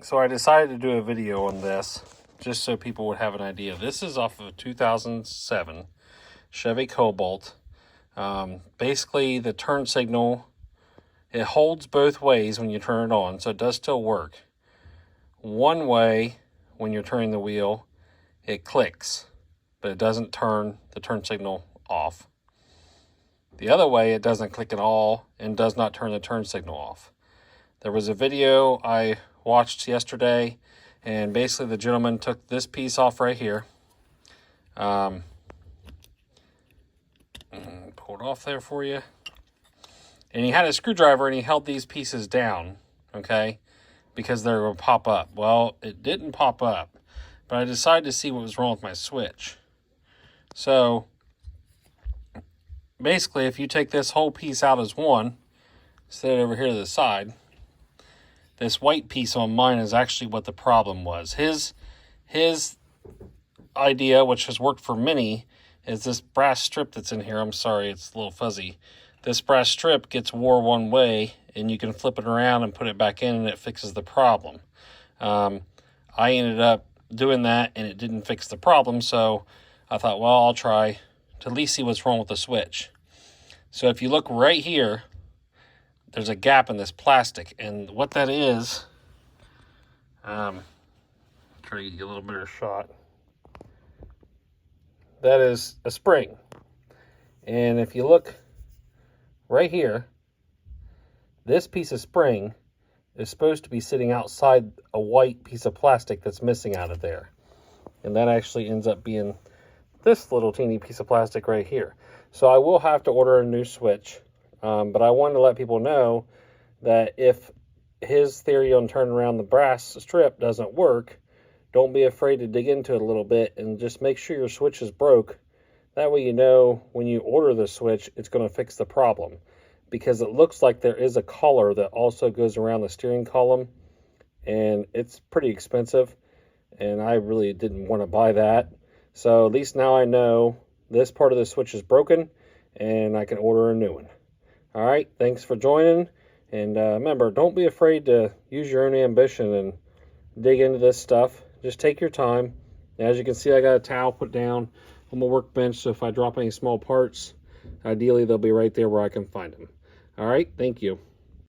So I decided to do a video on this just so people would have an idea. This is off of a 2007 Chevy Cobalt. Basically, the turn signal, it holds both ways when you turn it on, so it does still work. One way, when you're turning the wheel, it clicks, but it doesn't turn the turn signal off. The other way, it doesn't click at all and does not turn the turn signal off. There was a video I watched yesterday, and basically the gentleman took this piece off right here. Pull it off there for you. And he had a screwdriver and he held these pieces down, okay, because they're going to pop up. Well, it didn't pop up, but I decided to see what was wrong with my switch. So basically, if you take this whole piece out as one, set it over here to the side, this white piece on mine is actually what the problem was. His idea, which has worked for many, is this brass strip that's in here. I'm sorry, it's a little fuzzy. This brass strip gets wore one way, and you can flip it around and put it back in, and it fixes the problem. I ended up doing that, and it didn't fix the problem, so I thought, well, I'll try to at least see what's wrong with the switch. So if you look right here, there's a gap in this plastic, and what that is, try to get you a little better shot. That is a spring. And if you look right here, this piece of spring is supposed to be sitting outside a white piece of plastic that's missing out of there. And that actually ends up being this little teeny piece of plastic right here. So I will have to order a new switch. But I wanted to let people know that if his theory on turning around the brass strip doesn't work, don't be afraid to dig into it a little bit and just make sure your switch is broke. That way you know when you order the switch, it's going to fix the problem. Because it looks like there is a collar that also goes around the steering column, and it's pretty expensive, and I really didn't want to buy that. So at least now I know this part of the switch is broken, and I can order a new one. All right, thanks for joining. And remember, don't be afraid to use your own ambition and dig into this stuff. Just take your time. As you can see, I got a towel put down on my workbench, so if I drop any small parts, ideally they'll be right there where I can find them. All right, thank you.